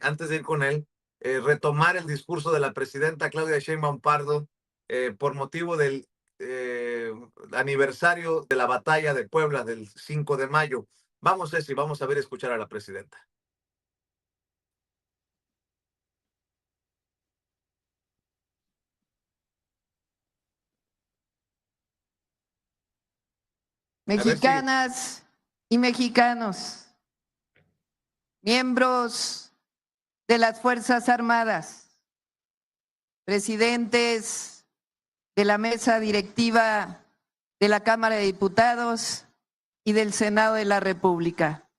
antes de ir con él, retomar el discurso de la presidenta Claudia Sheinbaum Pardo por motivo del aniversario de la batalla de Puebla del 5 de mayo. Vamos, Ceci, vamos a ver, escuchar a la presidenta. Mexicanas y mexicanos, miembros de las Fuerzas Armadas, presidentes de la mesa directiva de la Cámara de Diputados y del Senado de la República,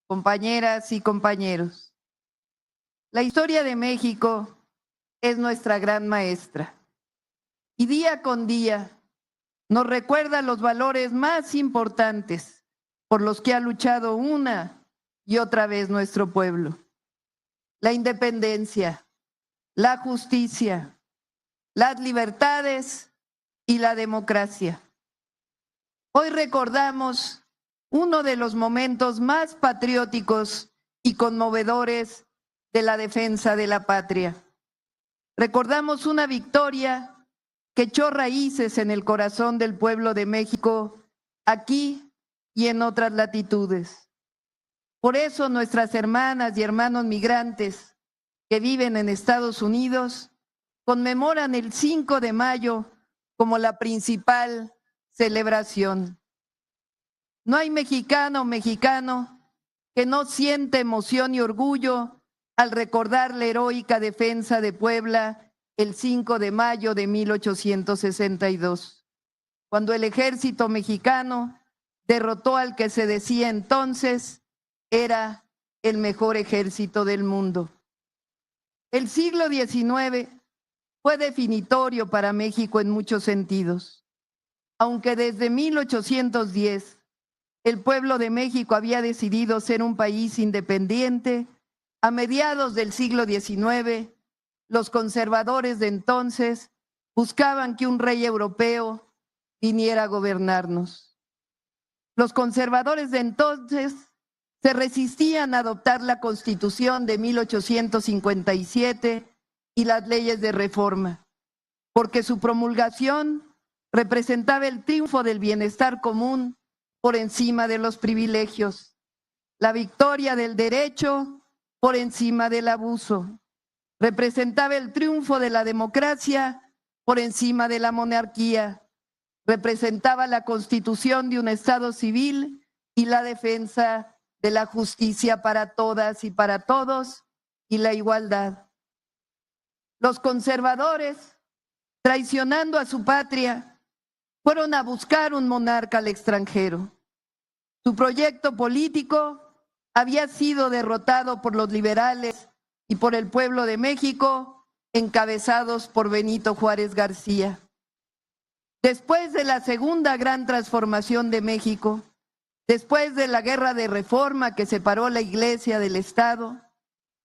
compañeras y compañeros. La historia de México es nuestra gran maestra y día con día nos recuerda los valores más importantes por los que ha luchado una y otra vez nuestro pueblo. La independencia, la justicia, las libertades y la democracia. Hoy recordamos uno de los momentos más patrióticos y conmovedores de la defensa de la patria. Recordamos una victoria que echó raíces en el corazón del pueblo de México, aquí y en otras latitudes. Por eso nuestras hermanas y hermanos migrantes que viven en Estados Unidos conmemoran el 5 de mayo como la principal celebración. No hay mexicano o mexicano que no siente emoción y orgullo al recordar la heroica defensa de Puebla el 5 de mayo de 1862, cuando el ejército mexicano derrotó al que se decía entonces era el mejor ejército del mundo. El siglo XIX fue definitorio para México en muchos sentidos. Aunque desde 1810 el pueblo de México había decidido ser un país independiente, a mediados del siglo XIX, los conservadores de entonces buscaban que un rey europeo viniera a gobernarnos. Los conservadores de entonces se resistían a adoptar la Constitución de 1857 y las leyes de reforma, porque su promulgación representaba el triunfo del bienestar común por encima de los privilegios, la victoria del derecho por encima del abuso. Representaba el triunfo de la democracia por encima de la monarquía. Representaba la constitución de un Estado civil y la defensa de la justicia para todas y para todos y la igualdad. Los conservadores, traicionando a su patria, fueron a buscar un monarca al extranjero. Su proyecto político había sido derrotado por los liberales y por el pueblo de México, encabezados por Benito Juárez García. Después de la segunda gran transformación de México, después de la guerra de reforma que separó la Iglesia del Estado,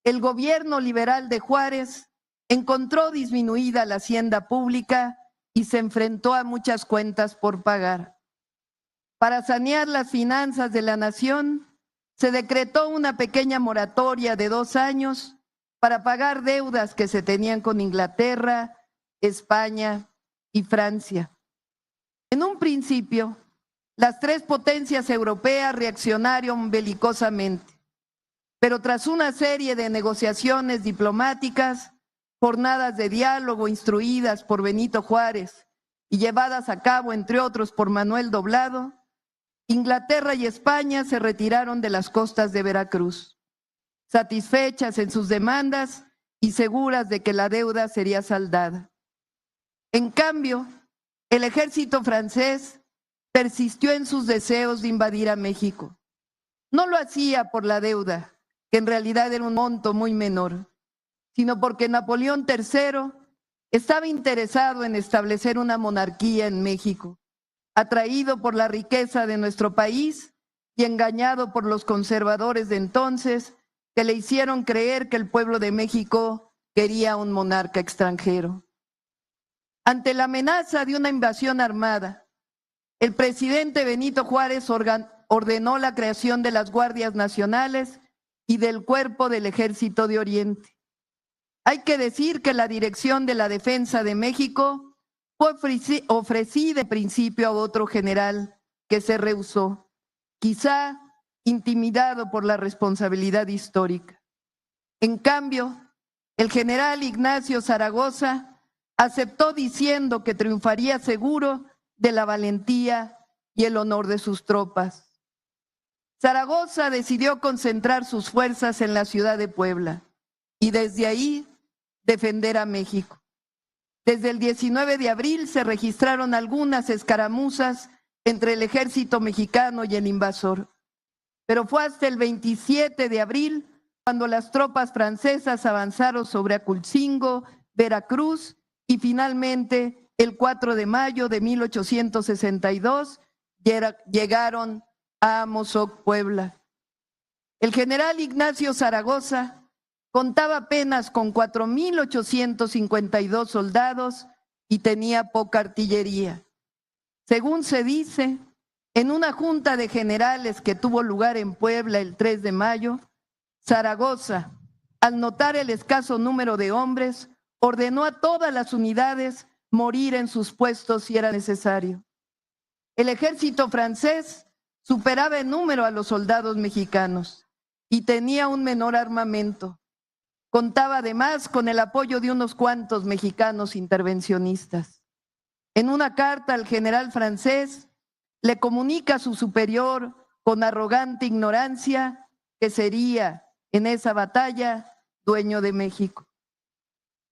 el gobierno liberal de Juárez encontró disminuida la hacienda pública y se enfrentó a muchas cuentas por pagar. Para sanear las finanzas de la nación, se decretó una pequeña moratoria de 2 años para pagar deudas que se tenían con Inglaterra, España y Francia. En un principio, las 3 potencias europeas reaccionaron belicosamente, pero tras una serie de negociaciones diplomáticas, jornadas de diálogo instruidas por Benito Juárez y llevadas a cabo, entre otros, por Manuel Doblado, Inglaterra y España se retiraron de las costas de Veracruz, satisfechas en sus demandas y seguras de que la deuda sería saldada. En cambio, el ejército francés persistió en sus deseos de invadir a México. No lo hacía por la deuda, que en realidad era un monto muy menor, sino porque Napoleón III estaba interesado en establecer una monarquía en México, atraído por la riqueza de nuestro país y engañado por los conservadores de entonces, que le hicieron creer que el pueblo de México quería un monarca extranjero. Ante la amenaza de una invasión armada, el presidente Benito Juárez ordenó la creación de las Guardias Nacionales y del Cuerpo del Ejército de Oriente. Hay que decir que la dirección de la Defensa de México fue ofrecida en principio a otro general que se rehusó, quizá intimidado por la responsabilidad histórica. En cambio, el general Ignacio Zaragoza aceptó diciendo que triunfaría seguro de la valentía y el honor de sus tropas. Zaragoza decidió concentrar sus fuerzas en la ciudad de Puebla y desde ahí defender a México. Desde el 19 de abril se registraron algunas escaramuzas entre el ejército mexicano y el invasor, pero fue hasta el 27 de abril cuando las tropas francesas avanzaron sobre Aculcingo, Veracruz y finalmente el 4 de mayo de 1862 llegaron a Amozoc, Puebla. El general Ignacio Zaragoza contaba apenas con 4,852 soldados y tenía poca artillería. Según se dice, en una junta de generales que tuvo lugar en Puebla el 3 de mayo, Zaragoza, al notar el escaso número de hombres, ordenó a todas las unidades morir en sus puestos si era necesario. El ejército francés superaba en número a los soldados mexicanos y tenía un menor armamento. Contaba además con el apoyo de unos cuantos mexicanos intervencionistas. En una carta al general francés le comunica a su superior con arrogante ignorancia que sería en esa batalla dueño de México.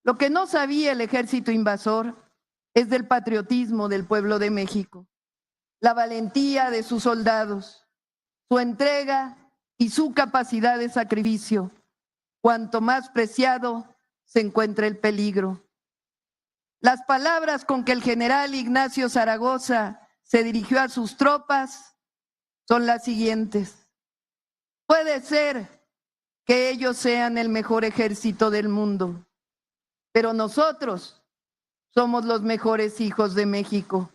Lo que no sabía el ejército invasor es del patriotismo del pueblo de México, la valentía de sus soldados, su entrega y su capacidad de sacrificio. Cuanto más preciado se encuentra el peligro. Las palabras con que el general Ignacio Zaragoza se dirigió a sus tropas son las siguientes: puede ser que ellos sean el mejor ejército del mundo, pero nosotros somos los mejores hijos de México.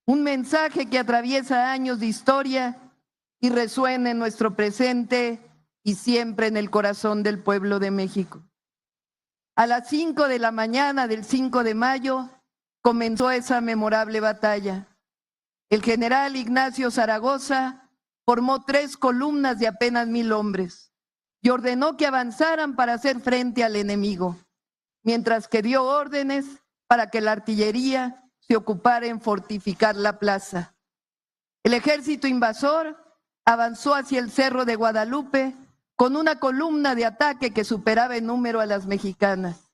Un mensaje que atraviesa años de historia y resuena en nuestro presente y siempre en el corazón del pueblo de México. A las 5 de la mañana del 5 de mayo comenzó esa memorable batalla. El general Ignacio Zaragoza formó 3 columnas de apenas 1,000 hombres y ordenó que avanzaran para hacer frente al enemigo, mientras que dio órdenes para que la artillería se ocupara en fortificar la plaza. El ejército invasor avanzó hacia el Cerro de Guadalupe con una columna de ataque que superaba en número a las mexicanas.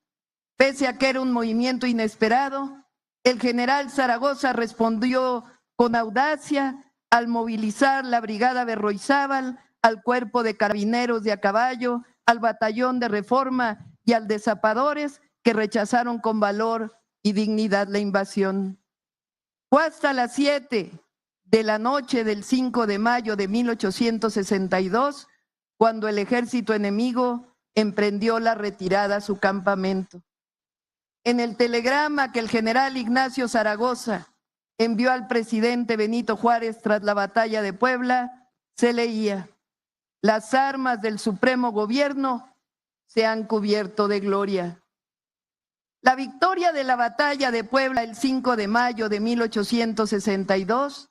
Pese a que era un movimiento inesperado, el general Zaragoza respondió con audacia al movilizar la brigada Berroizábal, al cuerpo de carabineros de a caballo, al batallón de Reforma y al de zapadores que rechazaron con valor y dignidad la invasión. Fue hasta las 7 de la noche del 5 de mayo de 1862 cuando el ejército enemigo emprendió la retirada a su campamento. En el telegrama que el general Ignacio Zaragoza envió al presidente Benito Juárez tras la batalla de Puebla, se leía: las armas del Supremo Gobierno se han cubierto de gloria. La victoria de la batalla de Puebla el 5 de mayo de 1862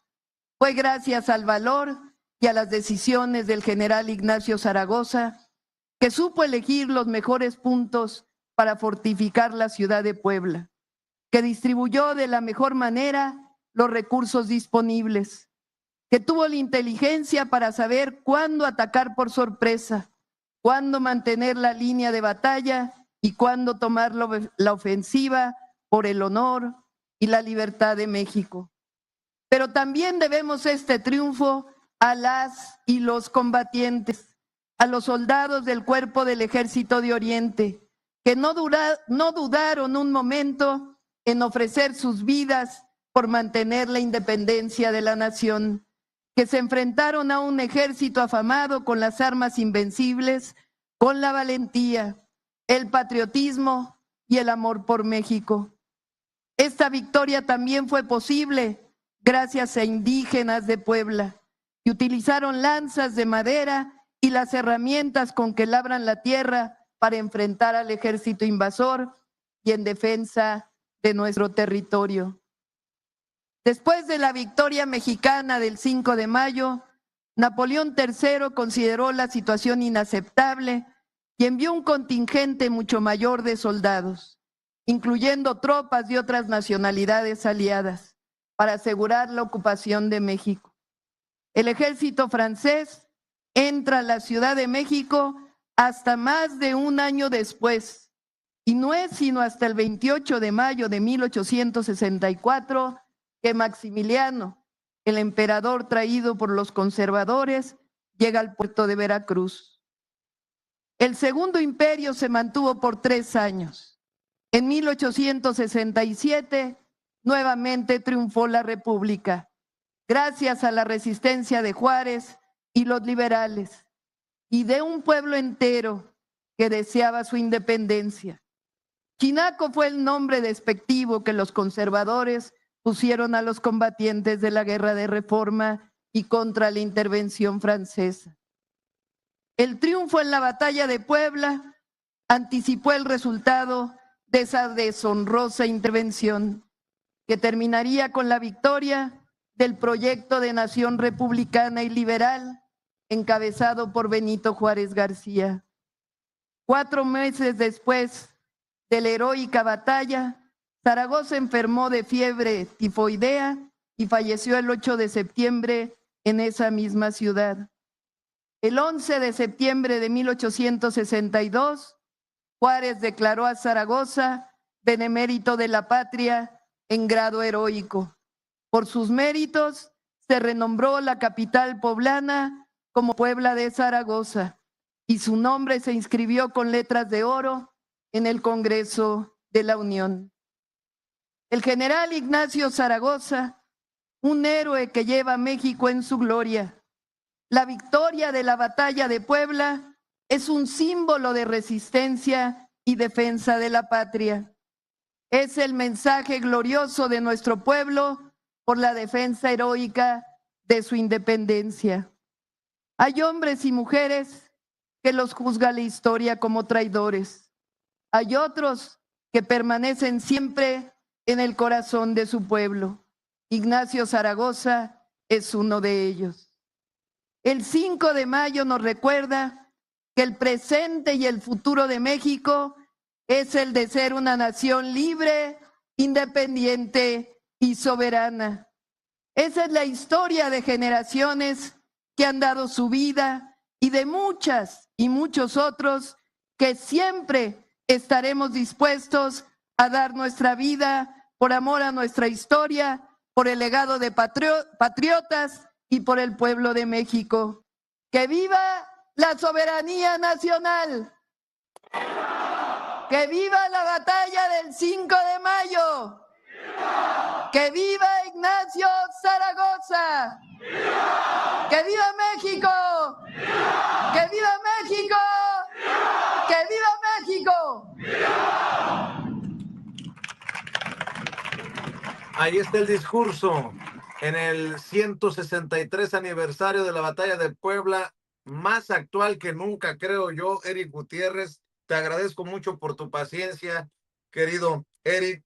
fue gracias al valor y a las decisiones del general Ignacio Zaragoza, que supo elegir los mejores puntos para fortificar la ciudad de Puebla, que distribuyó de la mejor manera los recursos disponibles, que tuvo la inteligencia para saber cuándo atacar por sorpresa, cuándo mantener la línea de batalla y cuándo tomar la ofensiva por el honor y la libertad de México. Pero también debemos este triunfo a las y los combatientes, a los soldados del Cuerpo del Ejército de Oriente, que no dudaron un momento en ofrecer sus vidas por mantener la independencia de la nación, que se enfrentaron a un ejército afamado con las armas invencibles, con la valentía, el patriotismo y el amor por México. Esta victoria también fue posible gracias a indígenas de Puebla, que utilizaron lanzas de madera y las herramientas con que labran la tierra para enfrentar al ejército invasor y en defensa de nuestro territorio. Después de la victoria mexicana del 5 de mayo, Napoleón III consideró la situación inaceptable y envió un contingente mucho mayor de soldados, incluyendo tropas de otras nacionalidades aliadas, para asegurar la ocupación de México. El ejército francés entra a la Ciudad de México hasta más de un año después, y no es sino hasta el 28 de mayo de 1864 que Maximiliano, el emperador traído por los conservadores, llega al puerto de Veracruz. El Segundo Imperio se mantuvo por 3 años. En 1867, nuevamente triunfó la República, gracias a la resistencia de Juárez y los liberales, y de un pueblo entero que deseaba su independencia. Chinaco fue el nombre despectivo que los conservadores pusieron a los combatientes de la Guerra de Reforma y contra la intervención francesa. El triunfo en la batalla de Puebla anticipó el resultado de esa deshonrosa intervención, que terminaría con la victoria del proyecto de nación republicana y liberal encabezado por Benito Juárez García. 4 meses después de la heroica batalla, Zaragoza enfermó de fiebre tifoidea y falleció el 8 de septiembre en esa misma ciudad. El 11 de septiembre de 1862, Juárez declaró a Zaragoza benemérito de la patria en grado heroico. Por sus méritos, se renombró la capital poblana como Puebla de Zaragoza y su nombre se inscribió con letras de oro en el Congreso de la Unión. El general Ignacio Zaragoza, un héroe que lleva a México en su gloria. La victoria de la batalla de Puebla es un símbolo de resistencia y defensa de la patria. Es el mensaje glorioso de nuestro pueblo por la defensa heroica de su independencia. Hay hombres y mujeres que los juzga la historia como traidores. Hay otros que permanecen siempre en el corazón de su pueblo. Ignacio Zaragoza es uno de ellos. El 5 de mayo nos recuerda que el presente y el futuro de México es el de ser una nación libre, independiente y soberana. Esa es la historia de generaciones que han dado su vida y de muchas y muchos otros que siempre estaremos dispuestos a dar nuestra vida por amor a nuestra historia, por el legado de patriotas y por el pueblo de México. ¡Que viva la soberanía nacional! ¡Que viva la batalla del 5 de mayo! ¡Que viva Ignacio Zaragoza! ¡Que viva México! ¡Que viva México! ¡Que viva México! Ahí está el discurso en el 163 aniversario de la batalla de Puebla, más actual que nunca, creo yo. Eric Gutiérrez, te agradezco mucho por tu paciencia, querido Eric.